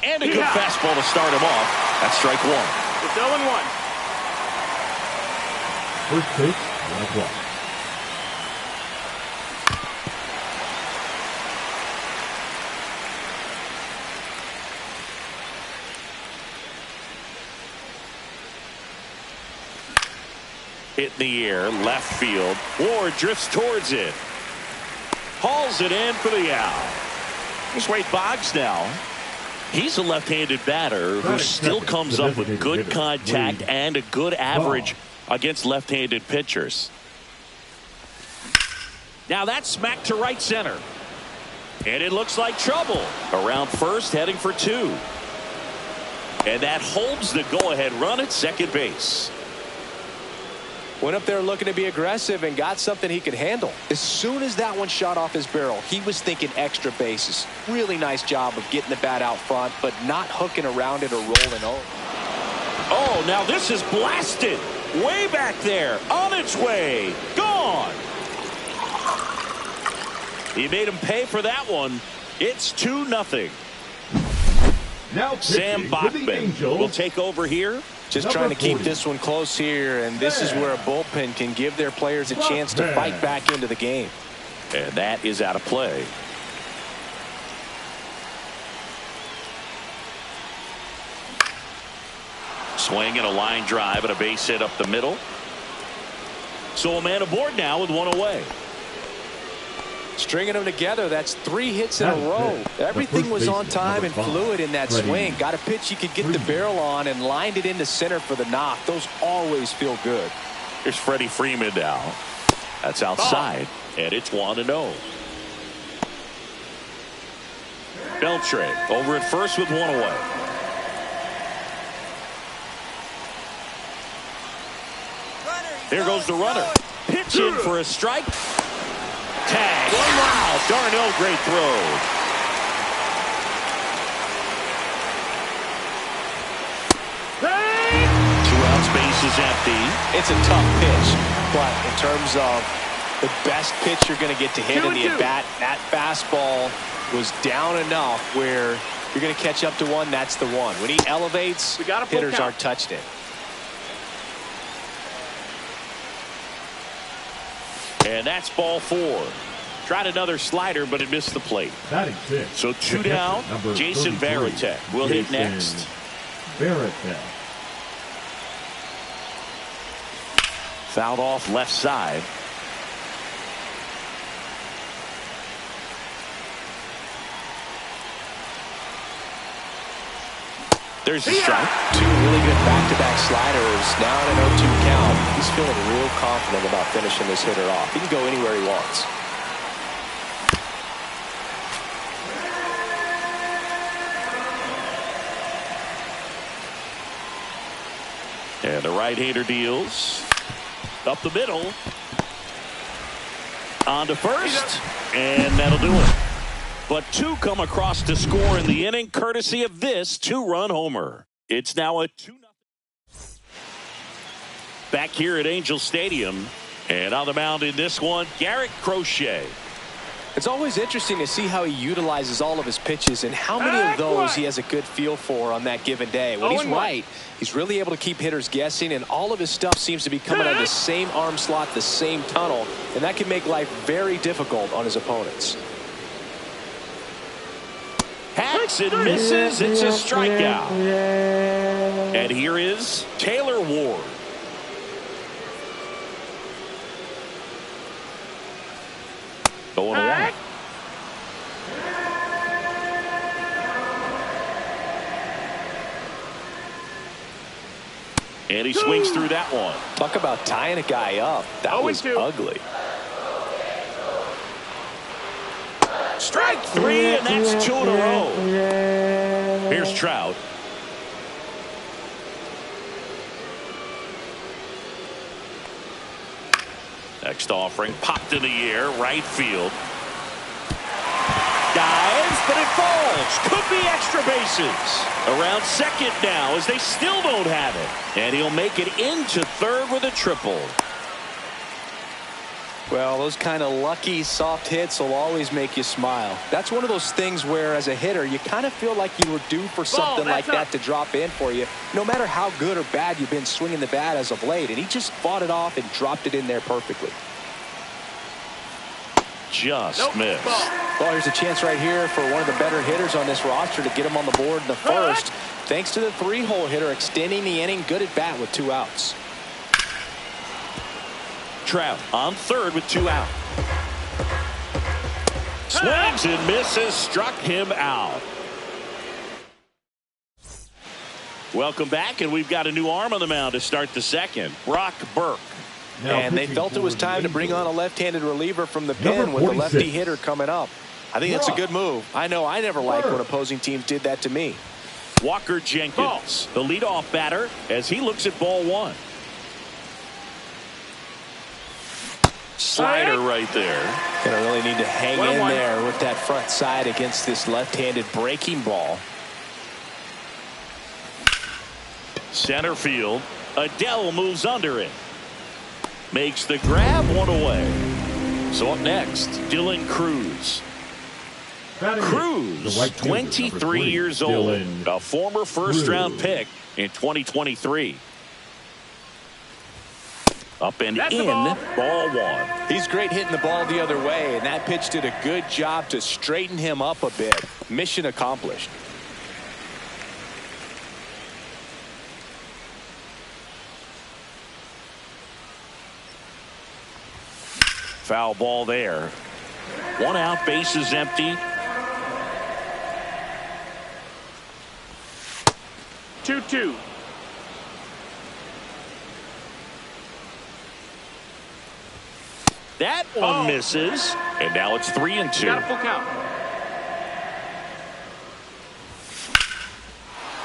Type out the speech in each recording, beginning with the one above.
And a good fastball to start him off. That's strike one. It's 0-1. First pitch, 1 o'clock. Hit in the air, left field. Ward drifts towards it. Hauls it in for the out. Here's Wade Boggs now. He's a left-handed batter who still comes up with good contact and a good average against left-handed pitchers. Now that's smacked to right center. And it looks like trouble. Around first, heading for two. And that holds the go-ahead run at second base. Went up there looking to be aggressive and got something he could handle. As soon as that one shot off his barrel, he was thinking extra bases. Really nice job of getting the bat out front, but not hooking around it or rolling over. Oh, now this is blasted. Way back there. On its way. Gone. He made him pay for that one. It's 2-0. Now Sam Bachman will take over here. Just trying to keep this one close here, and this is where a bullpen can give their players a chance to fight back into the game. And that is out of play. Swing and a line drive and a base hit up the middle. So a man aboard now with one away. Stringing them together, that's 3 hits in a row. Everything was on time and fluid in that swing. Got a pitch you could get the barrel on and lined it into center for the knock. Those always feel good. Here's Freddie Freeman now. That's outside, and it's 1-0. Beltre over at first with one away. There goes the runner. Pitch in for a strike. Tag. Wow, Darnell, great throw. Two outs, base is empty. It's a tough pitch, but in terms of the best pitch you're going to get to hit in the at-bat, that fastball was down enough where you're going to catch up to one. That's the one. When he elevates, hitters aren't touched it. And that's ball 4. Tried another slider, but it missed the plate. So 2 down. Jason Varitek will hit next. Fouled off left side. There's the strike. 2 really good back-to-back sliders. Now in an 0-2 count. He's feeling real confident about finishing this hitter off. He can go anywhere he wants. And the right-hander deals. Up the middle. On to first. And that'll do it. But 2 come across to score in the inning, courtesy of this 2-run homer. It's now a 2-0. Back here at Angel Stadium. And on the mound in this one, Garrett Crochet. It's always interesting to see how he utilizes all of his pitches and how many of those he has a good feel for on that given day. When he's right, he's really able to keep hitters guessing, and all of his stuff seems to be coming out of the same arm slot, the same tunnel, and that can make life very difficult on his opponents. Hacks and misses. It's a strikeout. And here is Taylor Ward. Going away. And he swings through that one. Talk about tying a guy up. That was ugly. Strike 3, and that's 2 in a row. Here's Trout. Next offering popped in the air, right field. Dives, but it falls. Could be extra bases. Around second now as they still don't have it. And he'll make it into third with a triple. Well, those kind of lucky soft hits will always make you smile. That's one of those things where, as a hitter, you kind of feel like you were due for something like that to drop in for you, no matter how good or bad you've been swinging the bat as of late. And he just fought it off and dropped it in there perfectly. Just missed. Well, here's a chance right here for one of the better hitters on this roster to get him on the board in the first, thanks to the three-hole hitter extending the inning. Good at bat with 2 outs. Trout on third with 2 out. Swings and misses, struck him out. Welcome back, and we've got a new arm on the mound to start the second. Brock Burke. And they felt it was time to bring on a left-handed reliever from the pen with the lefty hitter coming up. I think that's a good move. I know I never liked when opposing teams did that to me. Walker Jenkins, the leadoff batter, as he looks at ball 1. Slider right there. Gonna really need to hang in there with that front side against this left-handed breaking ball. Center field. Adele moves under it. Makes the grab, 1 away. So up next, Dylan Cruz. Cruz, 23 years old, a former first-round pick in 2023. Up and in, ball 1. He's great hitting the ball the other way, and that pitch did a good job to straighten him up a bit. Mission accomplished. Foul ball there. 1 out, bases empty. 2-2. That one misses, and now it's 3-2. Got a full count.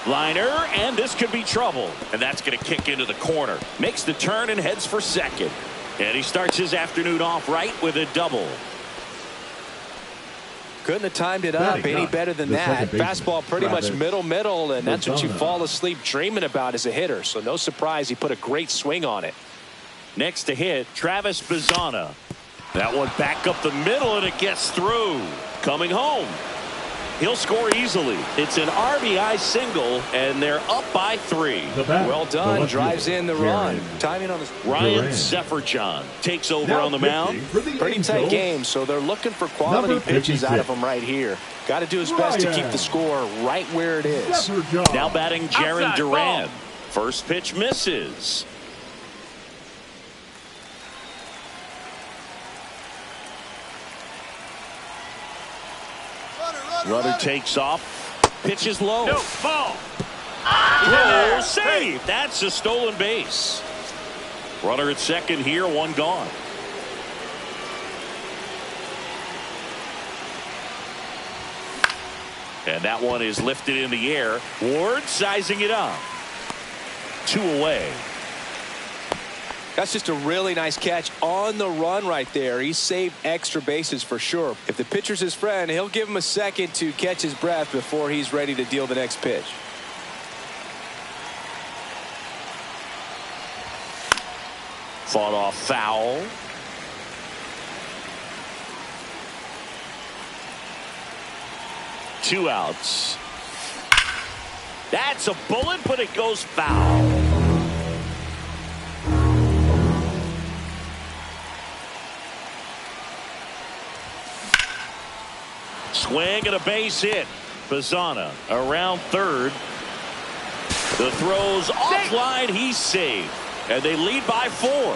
Liner, and this could be trouble, and that's going to kick into the corner. Makes the turn and heads for second, and he starts his afternoon off right with a double. Couldn't have timed it up any better than that. Fastball pretty much middle, and that's what you fall asleep dreaming about as a hitter. So no surprise he put a great swing on it. Next to hit, Travis Bazzana. That one back up the middle, and it gets through. Coming home. He'll score easily. It's an RBI single, and they're up by 3. Well done. Drives in the run. Timing on his... Ryan Sefferjohn takes over on the mound. Pretty tight game, so they're looking for quality pitches out of him right here. Got to do his best to keep the score right where it is. Now batting Jarren Duran. First pitch misses. Runner takes off. Pitches low. No, ball. Throw, save. That's a stolen base. Runner at second here, 1 gone. And that one is lifted in the air. Ward sizing it up. 2 away. That's just a really nice catch on the run right there. He saved extra bases for sure. If the pitcher's his friend, he'll give him a second to catch his breath before he's ready to deal the next pitch. Fought off foul. Two outs. That's a bullet, but it goes foul. Swing and a base hit. Bazzana around third. The throw's offline. He's saved. And they lead by 4.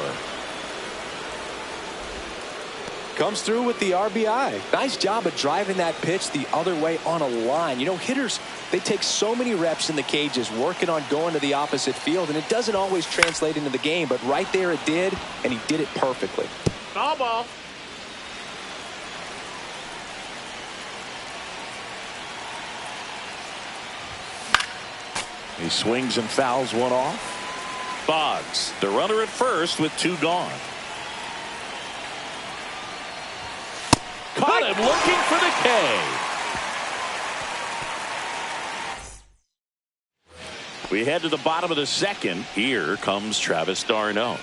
Comes through with the RBI. Nice job of driving that pitch the other way on a line. You know, hitters, they take so many reps in the cages working on going to the opposite field, and it doesn't always translate into the game, but right there it did, and he did it perfectly. Foul ball. He swings and fouls one off. Boggs, the runner at first with 2 gone. Caught him looking for the K. We head to the bottom of the second. Here comes Travis d'Arnaud.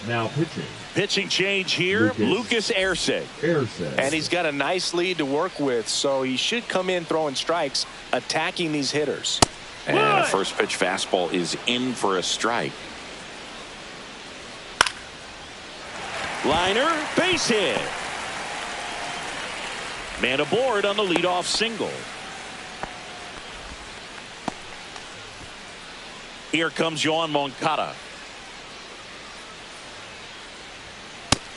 Now pitching. Pitching change here, Lucas Erceg. And he's got a nice lead to work with, so he should come in throwing strikes, attacking these hitters. And a first pitch fastball is in for a strike. Liner, base hit. Man aboard on the leadoff single. Here comes Yoan Moncada.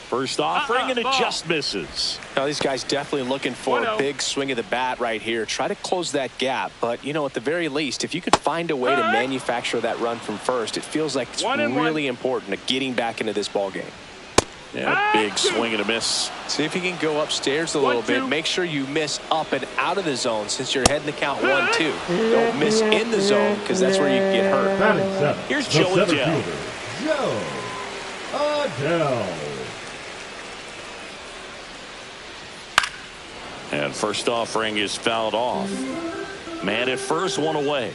First offering, and it just misses. Now, these guys definitely looking for a big swing of the bat right here. Try to close that gap. But, you know, at the very least, if you could find a way to manufacture that run from first, it feels like it's really important to getting back into this ball game. Yeah, big swing and a miss. See if you can go upstairs a little bit. Make sure you miss up and out of the zone since you're heading the count 1-2. Don't miss in the zone because that's where you can get hurt. Here's Joe Adele. Joe Adele. And first offering is fouled off. Man at first, one away.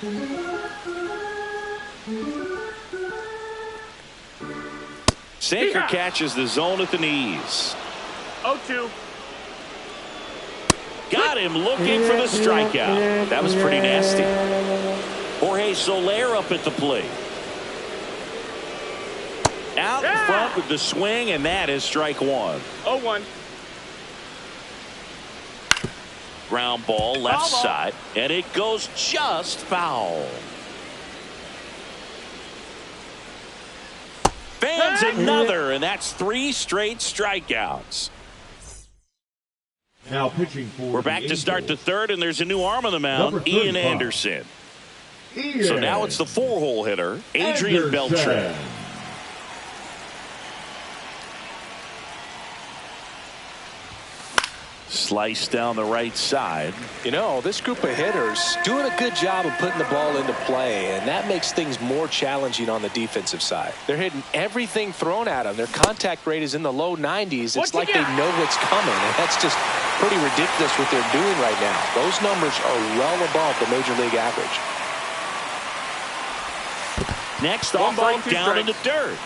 Sinker catches the zone at the knees. 0-2. Got him looking for the strikeout. That was pretty nasty. Jorge Soler up at the plate. Out in front with the swing, and that is strike one. 0-1. Ground ball left side, and it goes just foul. Fans another, and that's 3 straight strikeouts. Now pitching for We're back to start the third, and there's a new arm on the mound, Ian Anderson. So now it's the 4-hole hitter, Adrian Beltran. Slice down the right side. You know, this group of hitters doing a good job of putting the ball into play, and that makes things more challenging on the defensive side. They're hitting everything thrown at them. Their contact rate is in the low 90s. It's like they know what's coming, and that's just pretty ridiculous what they're doing right now. Those numbers are well above the major league average. Next offering down in the dirt.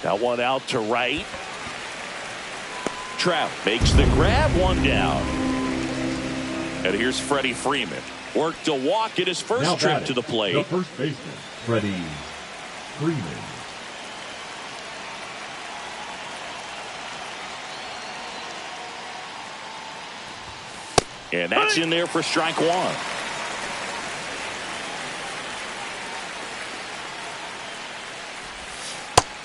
That one out to right. Trout makes the grab, one down. And here's Freddie Freeman. Worked to walk in his first trip to the plate. The first baseman, Freddie Freeman. And that's in there for strike one.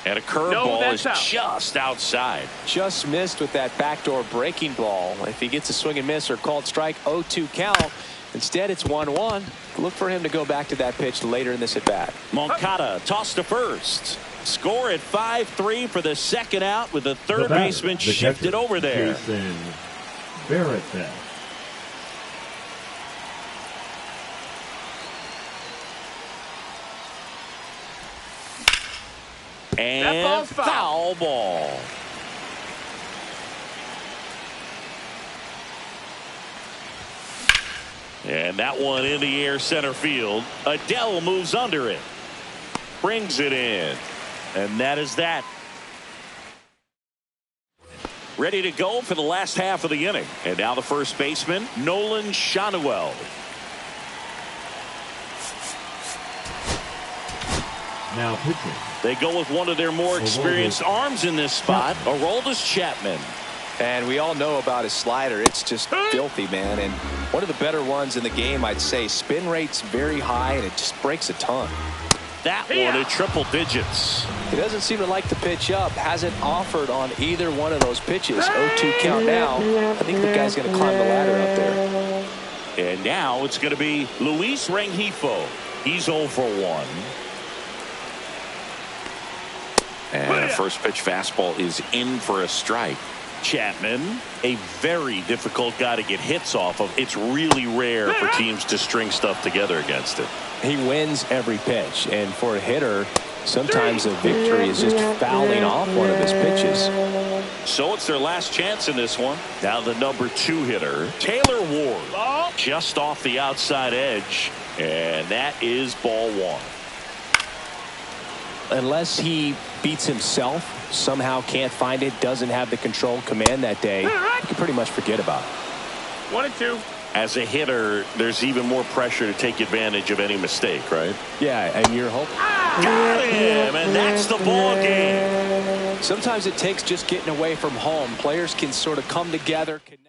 And a curveball is just outside. Just missed with that backdoor breaking ball. If he gets a swing and miss or called strike, 0-2 count. Instead, it's 1-1. Look for him to go back to that pitch later in this at bat. Moncada tossed to first. Score at 5-3 for the second out with the third baseman shifted over there. Jason Barrett. And foul ball. And that one in the air center field. Adele moves under it. Brings it in. And that is that. Ready to go for the last half of the inning. And now the first baseman, Nolan Shanuel. Now pitching. They go with one of their more experienced arms in this spot, Aroldis Chapman. And we all know about his slider. It's just filthy, man. And one of the better ones in the game, I'd say. Spin rate's very high, and it just breaks a ton. That one at triple digits. He doesn't seem to like to pitch up. Hasn't offered on either one of those pitches. 0-2 count now. I think the guy's going to climb the ladder up there. And now it's going to be Luis Rengifo. He's 0 for 1. And a first pitch fastball is in for a strike. Chapman, a very difficult guy to get hits off of. It's really rare for teams to string stuff together against it. He wins every pitch, and for a hitter, sometimes a victory is just fouling off one of his pitches. So it's their last chance in this one. Now the number 2 hitter, Taylor Ward, just off the outside edge, and that is ball 1. Unless he beats himself, somehow can't find it, doesn't have the control command that day, you can pretty much forget about it. 1-2. As a hitter, there's even more pressure to take advantage of any mistake, right? Yeah, and you're hoping. Got him, and that's the ball game. Sometimes it takes just getting away from home. Players can sort of come together, connect.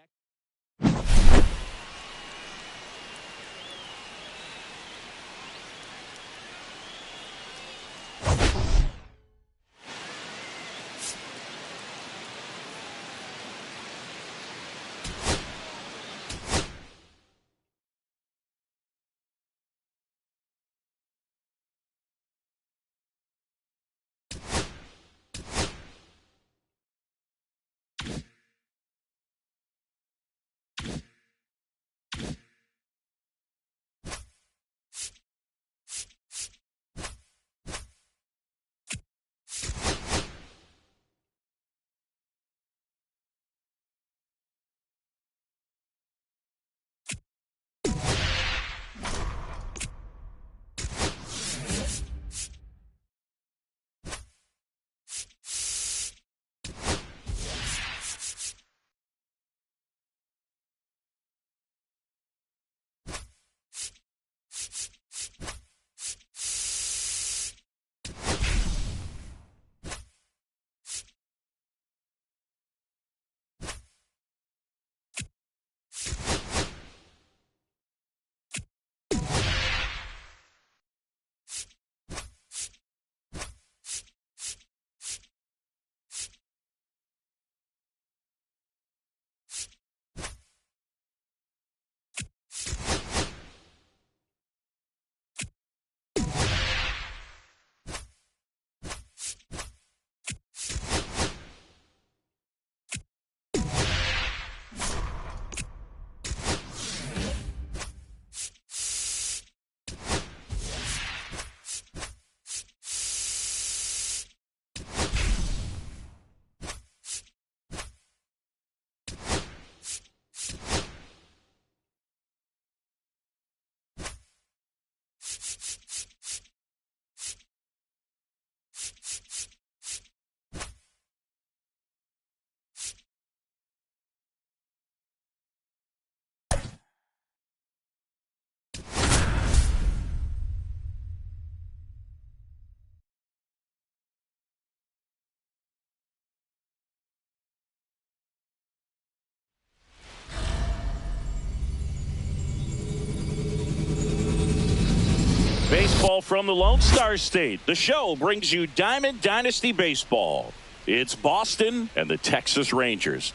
Baseball from the Lone Star State. The show brings you Diamond Dynasty Baseball. It's Boston and the Texas Rangers.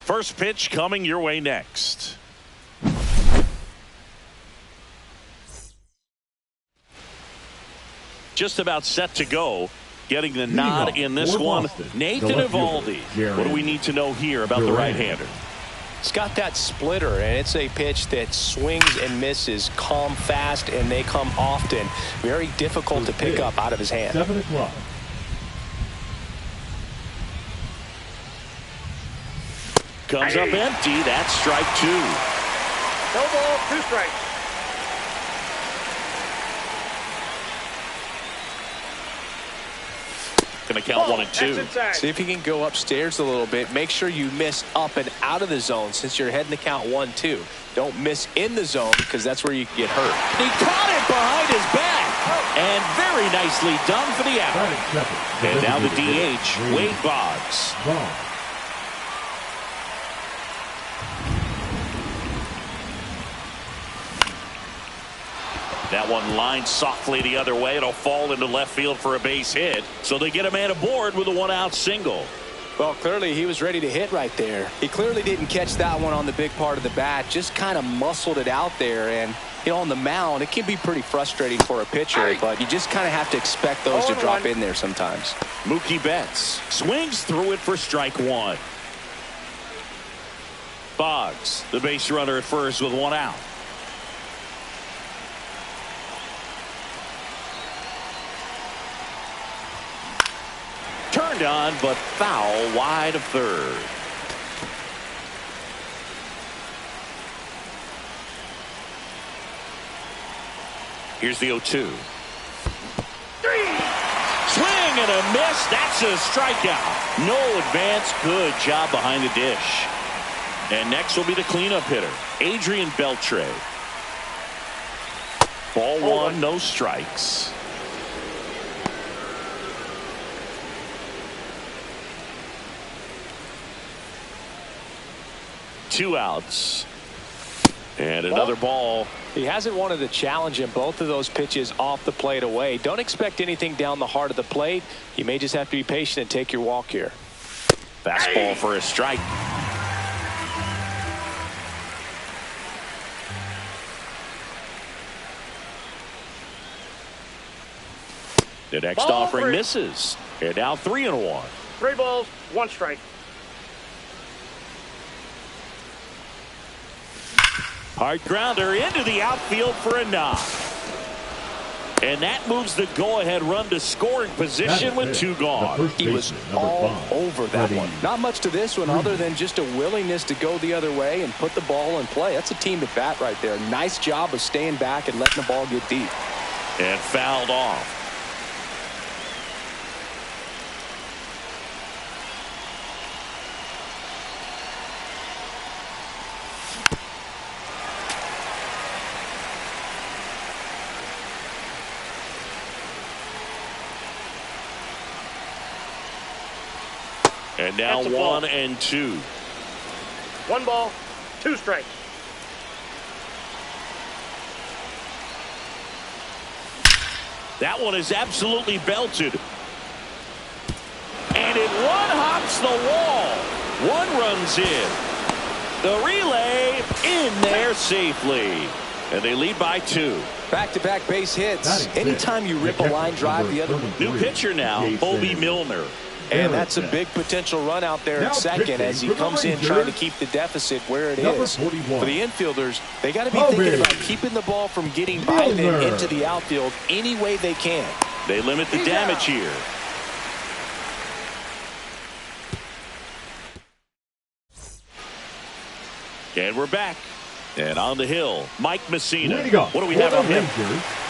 First pitch coming your way next. Just about set to go. Getting the nod in this one. Nathan Eovaldi. What do we need to know here about the right-hander? It's got that splitter, and it's a pitch that swings and misses, come fast, and they come often. Very difficult to pick up out of his hand. 7 o'clock. Comes up empty. That's strike 2. No ball, 2 strikes. Going to count 1 and 2. See if you can go upstairs a little bit. Make sure you miss up and out of the zone since you're heading to count 1-2. Don't miss in the zone because that's where you can get hurt. He caught it behind his back. And very nicely done for the out. And now the DH, Wade Boggs. That That one lined softly the other way. It'll fall into left field for a base hit. So they get a man aboard with a one-out single. Well, clearly he was ready to hit right there. He clearly didn't catch that one on the big part of the bat. Just kind of muscled it out there. And, you know, on the mound, it can be pretty frustrating for a pitcher. But you just kind of have to expect those to drop in there sometimes. Mookie Betts swings through it for strike one. Boggs, the base runner at first with one out. Turned on, but foul wide of third. Here's the 0-2. Swing and a miss. That's a strikeout. No advance. Good job behind the dish. And next will be the cleanup hitter, Adrian Beltre. Ball one, no strikes. Two outs. And another ball. He hasn't wanted to challenge him both of those pitches off the plate away. Don't expect anything down the heart of the plate. You may just have to be patient and take your walk here. Fastball for a strike. The next offering misses. And now 3-1. 3 balls, 1 strike. Hard grounder into the outfield for a knock. And that moves the go-ahead run to scoring position with 2 gone. He was all over that one. Not much to this one other than just a willingness to go the other way and put the ball in play. That's a team at bat right there. Nice job of staying back and letting the ball get deep. And fouled off. And now 1-2. 1 ball, 2 strikes. That one is absolutely belted. And it one-hops the wall. 1 runs in. The relay in there safely. And they lead by 2. Back-to-back base hits. Anytime you rip a line drive, the other. New pitcher now, Bobby Milner. And that's a big potential run out there at second as he comes in trying to keep the deficit where it is. For the infielders, they got to be thinking about keeping the ball from getting by them into the outfield any way they can. They limit the damage here. And we're back. And on the hill, Mike Messina. What do we have on him?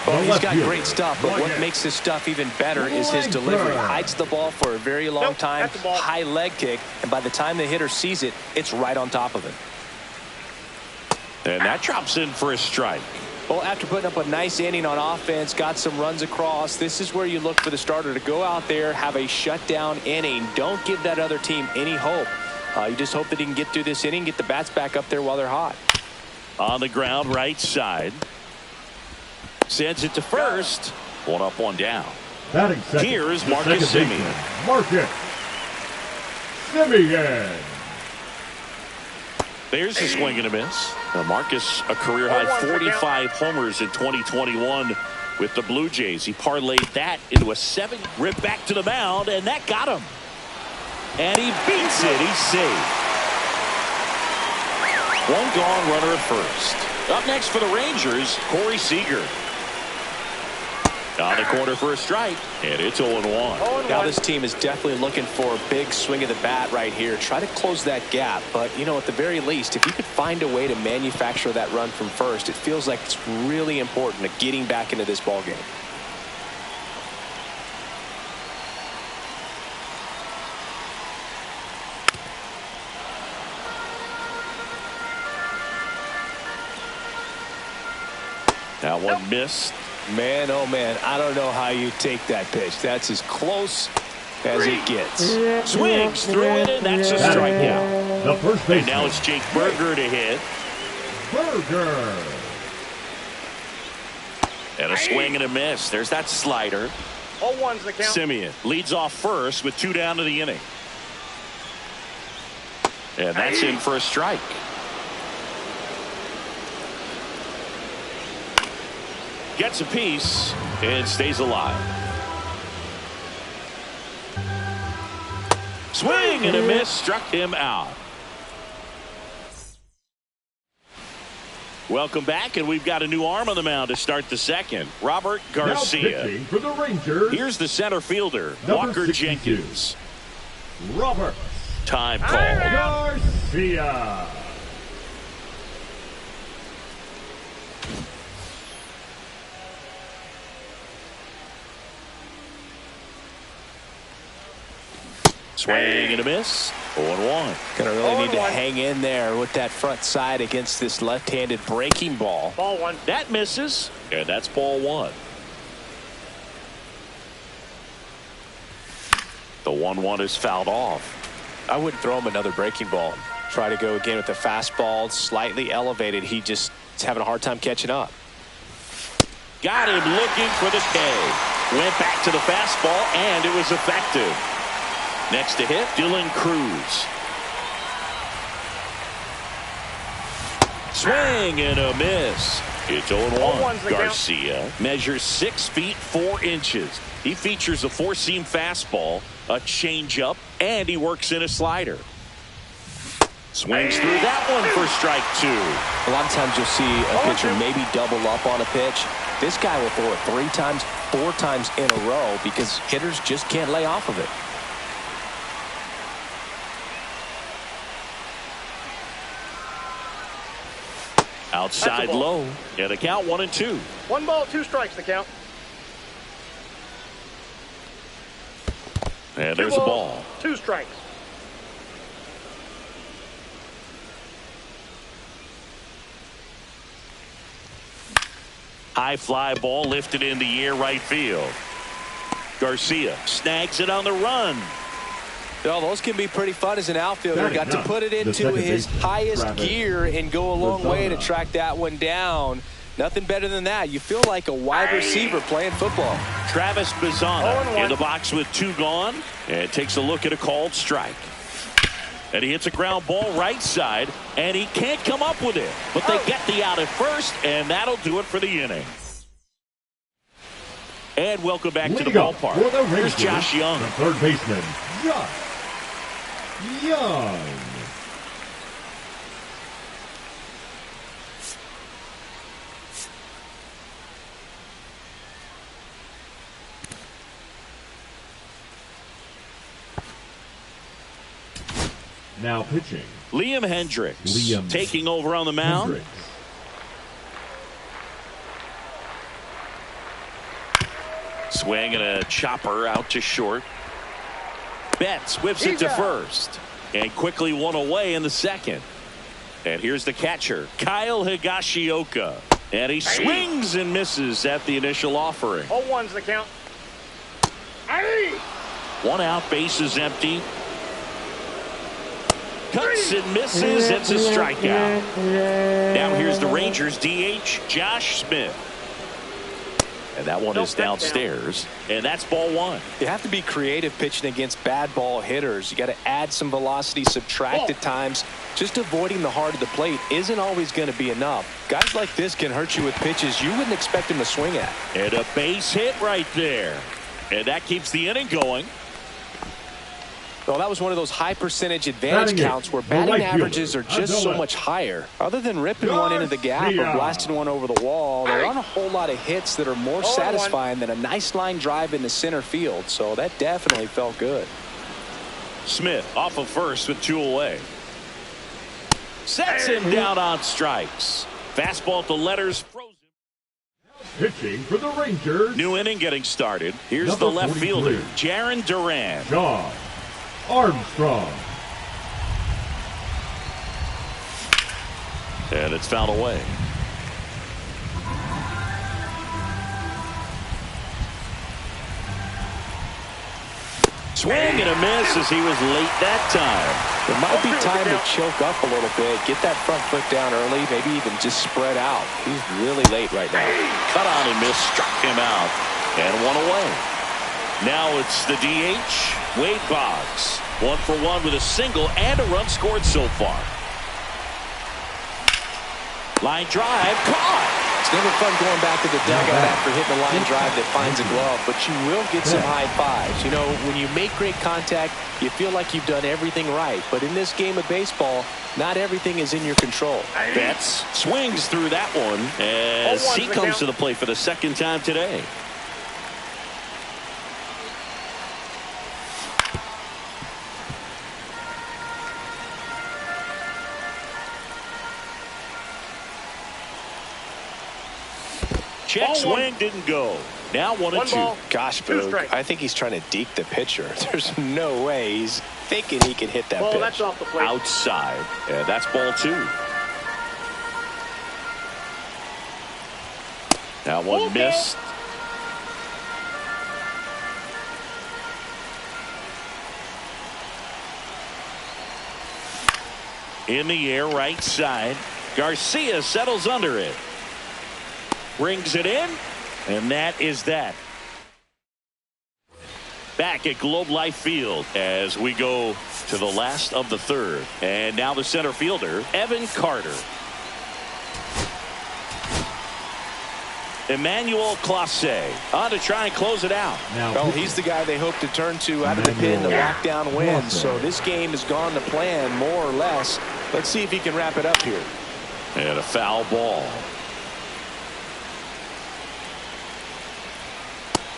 Well, he's got great stuff, but what makes his stuff even better is his delivery. Hides the ball for a very long time, high leg kick, and by the time the hitter sees it, it's right on top of him. And that drops in for a strike. Well, after putting up a nice inning on offense, got some runs across, this is where you look for the starter to go out there, have a shutdown inning. Don't give that other team any hope. You just hope that he can get through this inning, get the bats back up there while they're hot. On the ground, right side. Sends it to first. 1 up, 1 down. Here is Marcus Semien. Marcus Semien. There's a swing and a miss. Now Marcus, a career-high 45 homers in 2021 with the Blue Jays. He parlayed that into a 7. Rip back to the mound, and that got him. And he beats it. He's safe. 1 gone, runner at first. Up next for the Rangers, Corey Seager. On the corner for a strike, and it's 0-1. Now this team is definitely looking for a big swing of the bat right here. Try to close that gap, but you know, at the very least, if you could find a way to manufacture that run from first, it feels like it's really important to getting back into this ball game. That one missed. Man, oh man, I don't know how you take that pitch. That's as close as it gets. Swings through it, and that's a strikeout. The first baseman. And now it's Jake Burger to hit. Burger. And a swing and a miss. There's that slider. 0-1's the count. Simeon leads off first with 2 down to the inning. And that's in for a strike. Gets a piece and stays alive. Swing and a miss, struck him out. Welcome back, and we've got a new arm on the mound to start the second. Robert Garcia. Now pitching for the Rangers. Here's the center fielder, Number Walker 62. Jenkins. Robert Time call. Garcia. Swing and a miss. 0-1. Gonna really need to hang in there with that front side against this left-handed breaking ball. Ball 1. That misses, and that's ball 1. The 1-1 is fouled off. I wouldn't throw him another breaking ball. Try to go again with the fastball, slightly elevated. He just is having a hard time catching up. Got him looking for the K. Went back to the fastball, and it was effective. Next to hit, Dylan Cruz. Swing and a miss. It's 0-1. Garcia measures 6 feet 4 inches. He features a 4-seam fastball, a changeup, and he works in a slider. Swings through that one for strike 2. A lot of times you'll see a pitcher maybe double up on a pitch. This guy will throw it 3 times, 4 times in a row because hitters just can't lay off of it. Outside low. And the count 1-2. 1 ball, 2 strikes the count. And there's a ball. 2 strikes. High fly ball lifted in the air right field. Garcia snags it on the run. Well, those can be pretty fun as an outfielder. Got to put it into his highest gear and go a long way to track that one down. Nothing better than that. You feel like a wide receiver playing football. Travis Bazzana in the box with 2 gone and takes a look at a called strike. And he hits a ground ball right side, and he can't come up with it. But they get the out at first, and that'll do it for the inning. And welcome back to the ballpark. Here's Josh Young. The third baseman, Josh Young. Now pitching, Liam Hendricks taking over on the mound. Hendricks. Swing and a chopper out to short. Betts whips it to first. And quickly one away in the second. And here's the catcher, Kyle Higashioka. And he swings and misses at the initial offering. 0-1's the count. 1 out, base is empty. Cuts and misses. It's a strikeout. Now here's the Rangers DH, Josh Smith. And that one is downstairs. And that's ball 1. You have to be creative pitching against bad ball hitters. You got to add some velocity, subtract at times. Just avoiding the heart of the plate isn't always going to be enough. Guys like this can hurt you with pitches you wouldn't expect him to swing at. And a base hit right there. And that keeps the inning going. Well, that was one of those high percentage advantage counts where batting averages are just so much higher. Other than ripping one into the gap or blasting one over the wall, there aren't a whole lot of hits that are more satisfying than a nice line drive into center field. So that definitely felt good. Smith off of first with 2 away. Sets him down on strikes. Fastball at the letters. Frozen. Pitching for the Rangers. New inning getting started. Here's the left fielder, Jaron Duran. John Armstrong. And it's fouled away. Swing and a miss as he was late that time. It might be time to choke up a little bit. Get that front foot down early. Maybe even just spread out. He's really late right now. Cut on and miss. Struck him out. And one away. Now it's the DH, Wade Boggs. 1 for 1 with a single and a run scored so far. Line drive. Caught. It's never fun going back to the dugout after hitting a line drive that finds a glove, but you will get some high fives. You know, when you make great contact, you feel like you've done everything right. But in this game of baseball, not everything is in your control. Betts swings through that one as he comes to the plate for the second time today. Check swing didn't go. Now 1-2. Gosh, Boog, I think he's trying to deke the pitcher. There's no way he's thinking he can hit that pitch. That's off the plate. Outside. Yeah, that's ball 2. That one missed. In the air, right side. Garcia settles under it. Brings it in, and that is that. Back at Globe Life Field as we go to the last of the third. And now the center fielder, Evan Carter. Emmanuel Clase on to try and close it out. Well, he's the guy they hope to turn to out of the pen to lock down wins. So this game has gone to plan, more or less. Let's see if he can wrap it up here. And a foul ball.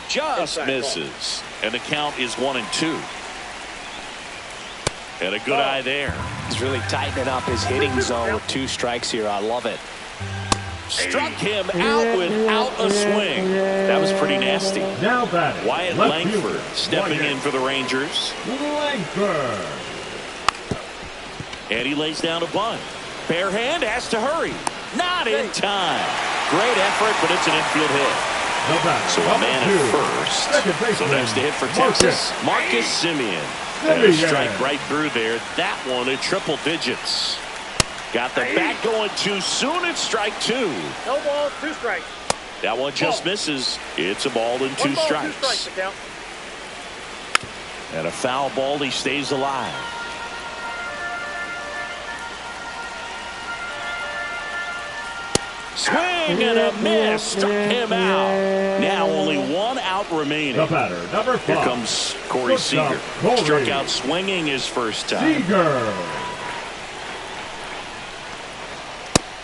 Just misses. And the count is 1-2. And a good eye there. He's really tightening up his hitting zone with 2 strikes here. I love it. Struck him out without a swing. That was pretty nasty. Now batting. Wyatt Langford stepping in for the Rangers. Langford. And he lays down a bunt. Bare hand has to hurry. Not in time. Great effort, but it's an infield hit. So a man at first. So next to hit for Texas, Marcus Semien. And a strike right through there. That one at triple digits. Got the bat going too soon. It's strike 2. No ball, 2 strikes. That one just misses. It's a ball and 2 strikes. 2 strikes the count. And a foul ball. He stays alive. Swing and a miss. Struck him out. Now only 1 out remaining. The batter, number 5. Here comes Corey Seager. Struck out swinging his first time. Seager.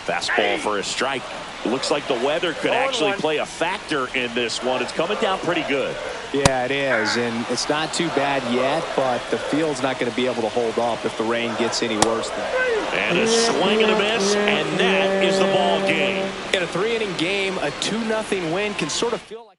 Fastball for a strike. Looks like the weather could actually play a factor in this one. It's coming down pretty good. Yeah, it is, and it's not too bad yet, but the field's not going to be able to hold up if the rain gets any worse than that. And a swing and a miss, and that is the ball game. In a 3-inning game, a 2-0 win can sort of feel like